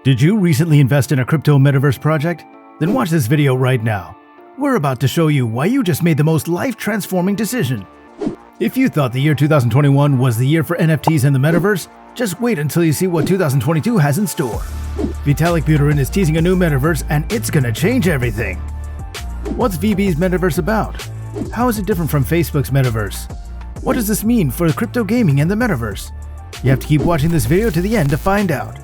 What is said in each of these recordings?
Did you recently invest in a crypto metaverse project? Then watch this video right now. We're about to show you why you just made the most life-transforming decision. If you thought the year 2021 was the year for NFTs and the metaverse, just wait until you see what 2022 has in store. Vitalik Buterin is teasing a new metaverse and it's gonna change everything. What's VB's metaverse about? How is it different from Facebook's metaverse? What does this mean for crypto gaming and the metaverse? You have to keep watching this video to the end to find out.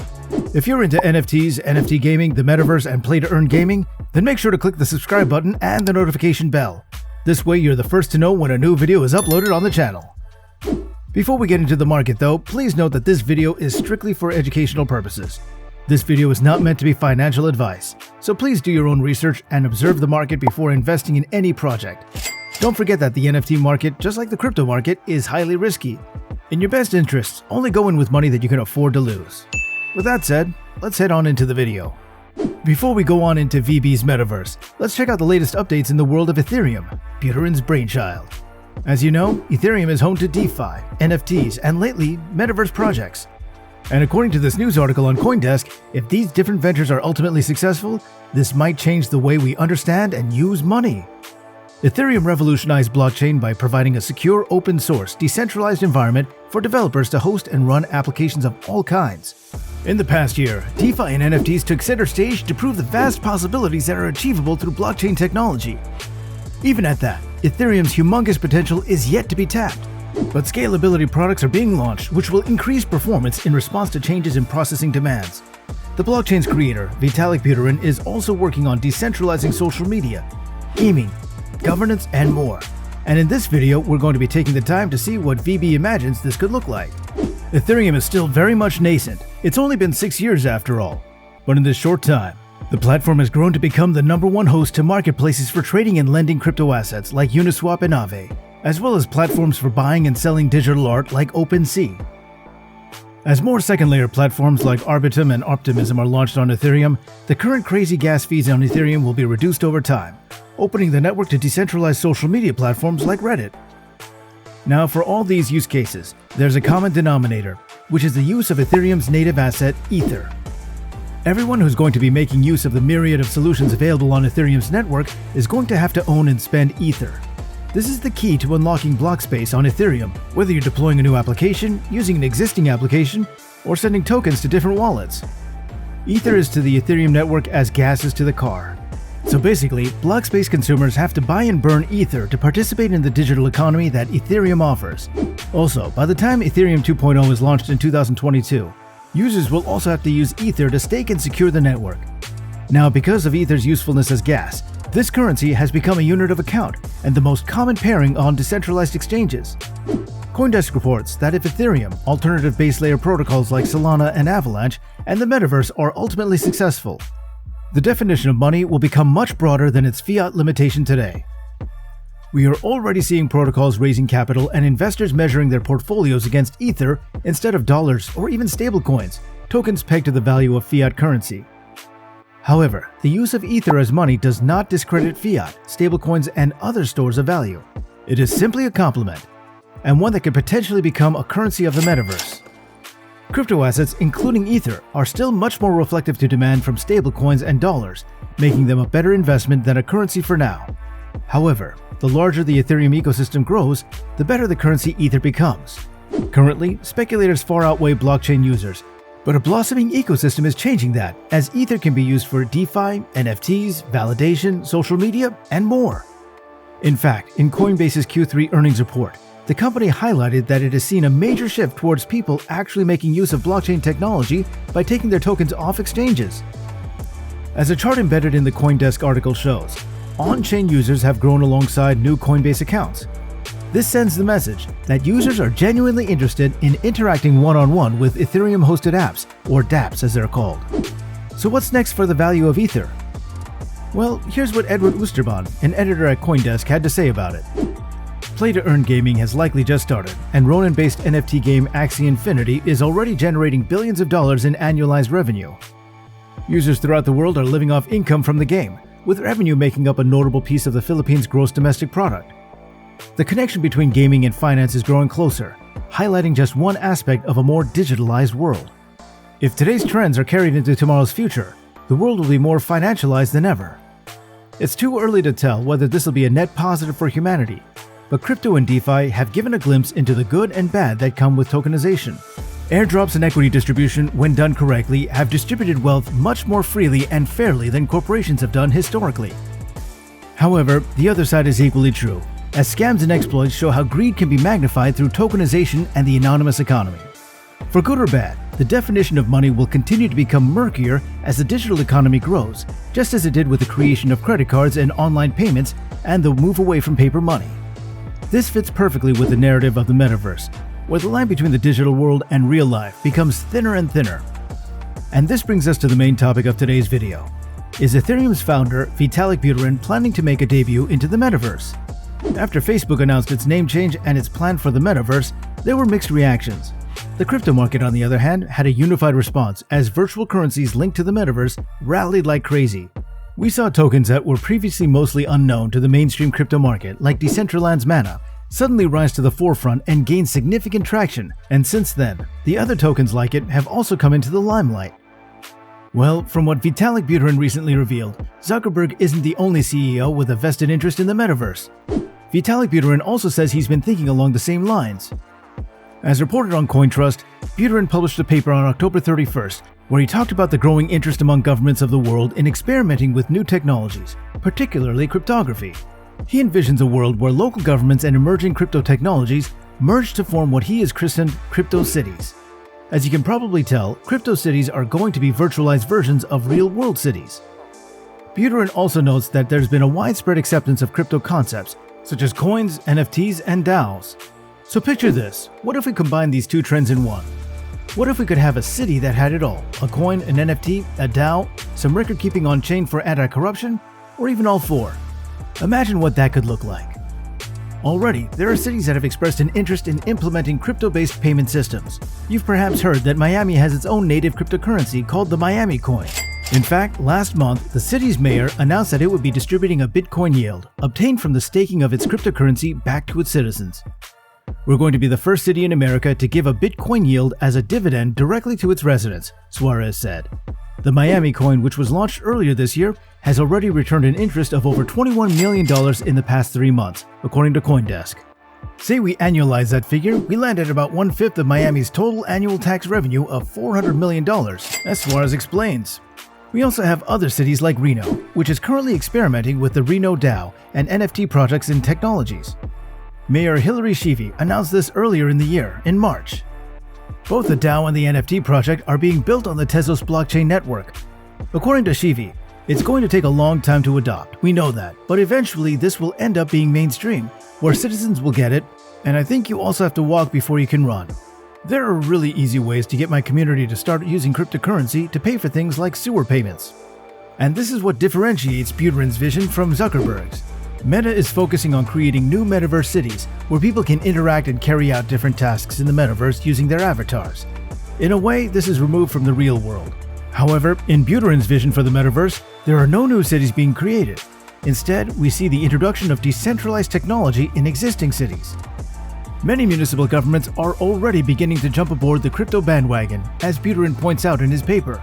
If you're into NFTs, NFT gaming, the metaverse, and play-to-earn gaming, then make sure to click the subscribe button and the notification bell. This way you're the first to know when a new video is uploaded on the channel. Before we get into the market though, please note that this video is strictly for educational purposes. This video is not meant to be financial advice, so please do your own research and observe the market before investing in any project. Don't forget that the NFT market, just like the crypto market, is highly risky. In your best interests, only go in with money that you can afford to lose. With that said, let's head on into the video. Before we go on into VB's metaverse, let's check out the latest updates in the world of Ethereum, Buterin's brainchild. As you know, Ethereum is home to DeFi, NFTs, and lately, metaverse projects. And according to this news article on CoinDesk, if these different ventures are ultimately successful, this might change the way we understand and use money. Ethereum revolutionized blockchain by providing a secure, open-source, decentralized environment for developers to host and run applications of all kinds. In the past year, DeFi and NFTs took center stage to prove the vast possibilities that are achievable through blockchain technology. Even at that, Ethereum's humongous potential is yet to be tapped, but scalability products are being launched which will increase performance in response to changes in processing demands. The blockchain's creator, Vitalik Buterin, is also working on decentralizing social media, gaming, governance, and more. And in this video, we're going to be taking the time to see what VB imagines this could look like. Ethereum is still very much nascent. It's only been 6 years after all. But in this short time, the platform has grown to become the #1 host to marketplaces for trading and lending crypto assets like Uniswap and Aave, as well as platforms for buying and selling digital art like OpenSea. As more second-layer platforms like Arbitrum and Optimism are launched on Ethereum, the current crazy gas fees on Ethereum will be reduced over time, opening the network to decentralized social media platforms like Reddit. Now, for all these use cases, there's a common denominator, which is the use of Ethereum's native asset, Ether. Everyone who's going to be making use of the myriad of solutions available on Ethereum's network is going to have to own and spend Ether. This is the key to unlocking block space on Ethereum, whether you're deploying a new application, using an existing application, or sending tokens to different wallets. Ether is to the Ethereum network as gas is to the car. So basically, block space consumers have to buy and burn Ether to participate in the digital economy that Ethereum offers. Also, by the time Ethereum 2.0 is launched in 2022, users will also have to use Ether to stake and secure the network. Now, because of Ether's usefulness as gas, this currency has become a unit of account and the most common pairing on decentralized exchanges. CoinDesk reports that if Ethereum, alternative base layer protocols like Solana and Avalanche, and the metaverse are ultimately successful, the definition of money will become much broader than its fiat limitation today. We are already seeing protocols raising capital and investors measuring their portfolios against Ether instead of dollars or even stablecoins, tokens pegged to the value of fiat currency. However, the use of Ether as money does not discredit fiat, stablecoins, and other stores of value. It is simply a complement, and one that could potentially become a currency of the metaverse. Crypto assets, including Ether, are still much more reflective to demand from stablecoins and dollars, making them a better investment than a currency for now. However, the larger the Ethereum ecosystem grows, the better the currency Ether becomes. Currently, speculators far outweigh blockchain users, but a blossoming ecosystem is changing that, as Ether can be used for DeFi, NFTs, validation, social media, and more. In fact, in Coinbase's Q3 earnings report, the company highlighted that it has seen a major shift towards people actually making use of blockchain technology by taking their tokens off exchanges. As a chart embedded in the CoinDesk article shows, on-chain users have grown alongside new Coinbase accounts. This sends the message that users are genuinely interested in interacting one-on-one with Ethereum-hosted apps, or dApps as they're called. So what's next for the value of Ether? Well, here's what Edward Oosterman, an editor at CoinDesk, had to say about it. Play-to-earn gaming has likely just started, and Ronin-based NFT game Axie Infinity is already generating billions of dollars in annualized revenue. Users throughout the world are living off income from the game, with revenue making up a notable piece of the Philippines' gross domestic product. The connection between gaming and finance is growing closer, highlighting just one aspect of a more digitalized world. If today's trends are carried into tomorrow's future, the world will be more financialized than ever. It's too early to tell whether this will be a net positive for humanity, but crypto and DeFi have given a glimpse into the good and bad that come with tokenization. Airdrops and equity distribution, when done correctly, have distributed wealth much more freely and fairly than corporations have done historically. However, the other side is equally true, as scams and exploits show how greed can be magnified through tokenization and the anonymous economy. For good or bad, the definition of money will continue to become murkier as the digital economy grows, just as it did with the creation of credit cards and online payments and the move away from paper money. This fits perfectly with the narrative of the Metaverse, where the line between the digital world and real life becomes thinner and thinner. And this brings us to the main topic of today's video. Is Ethereum's founder, Vitalik Buterin, planning to make a debut into the Metaverse? After Facebook announced its name change and its plan for the Metaverse, there were mixed reactions. The crypto market, on the other hand, had a unified response as virtual currencies linked to the Metaverse rallied like crazy. We saw tokens that were previously mostly unknown to the mainstream crypto market, like Decentraland's Mana, suddenly rise to the forefront and gain significant traction, and since then, the other tokens like it have also come into the limelight. Well, from what Vitalik Buterin recently revealed, Zuckerberg isn't the only CEO with a vested interest in the Metaverse. Vitalik Buterin also says he's been thinking along the same lines. As reported on CoinTrust, Buterin published a paper on October 31st where he talked about the growing interest among governments of the world in experimenting with new technologies, particularly cryptography. He envisions a world where local governments and emerging crypto technologies merge to form what he has christened crypto cities. As you can probably tell, crypto cities are going to be virtualized versions of real-world cities. Buterin also notes that there's been a widespread acceptance of crypto concepts, such as coins, NFTs, and DAOs. So picture this, what if we combine these two trends in one? What if we could have a city that had it all? A coin, an NFT, a DAO, some record keeping on chain for anti-corruption, or even all four? Imagine what that could look like. Already, there are cities that have expressed an interest in implementing crypto-based payment systems. You've perhaps heard that Miami has its own native cryptocurrency called the Miami coin. In fact, last month, the city's mayor announced that it would be distributing a Bitcoin yield, obtained from the staking of its cryptocurrency back to its citizens. We're going to be the first city in America to give a Bitcoin yield as a dividend directly to its residents, Suarez said. The Miami coin, which was launched earlier this year, has already returned an interest of over $21 million in the past 3 months, according to CoinDesk. Say we annualize that figure, we land at about 1/5 of Miami's total annual tax revenue of $400 million, as Suarez explains. We also have other cities like Reno, which is currently experimenting with the Reno DAO and NFT projects and technologies. Mayor Hillary Sheevy announced this earlier in the year, in March. Both the DAO and the NFT project are being built on the Tezos blockchain network. According to Sheevy, it's going to take a long time to adopt, we know that, but eventually this will end up being mainstream, where citizens will get it, and I think you also have to walk before you can run. There are really easy ways to get my community to start using cryptocurrency to pay for things like sewer payments. And this is what differentiates Buterin's vision from Zuckerberg's. Meta is focusing on creating new metaverse cities where people can interact and carry out different tasks in the metaverse using their avatars. In a way, this is removed from the real world. However, in Buterin's vision for the metaverse, there are no new cities being created. Instead, we see the introduction of decentralized technology in existing cities. Many municipal governments are already beginning to jump aboard the crypto bandwagon, as Buterin points out in his paper.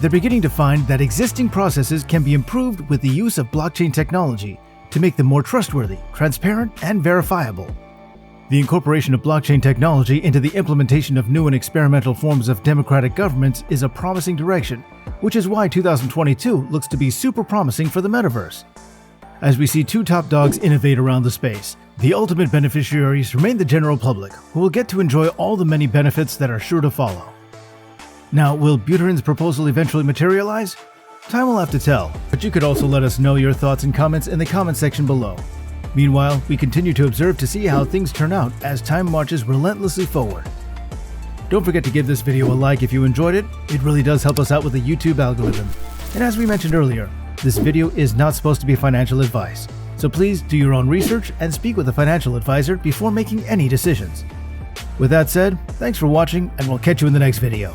They're beginning to find that existing processes can be improved with the use of blockchain technology to make them more trustworthy, transparent, and verifiable. The incorporation of blockchain technology into the implementation of new and experimental forms of democratic governments is a promising direction, which is why 2022 looks to be super promising for the metaverse. As we see two top dogs innovate around the space, the ultimate beneficiaries remain the general public, who will get to enjoy all the many benefits that are sure to follow. Now, will Buterin's proposal eventually materialize? Time will have to tell, but you could also let us know your thoughts and comments in the comment section below. Meanwhile, we continue to observe to see how things turn out as time marches relentlessly forward. Don't forget to give this video a like if you enjoyed it. It really does help us out with the YouTube algorithm. And as we mentioned earlier, this video is not supposed to be financial advice, so please do your own research and speak with a financial advisor before making any decisions. With that said, thanks for watching, and we'll catch you in the next video.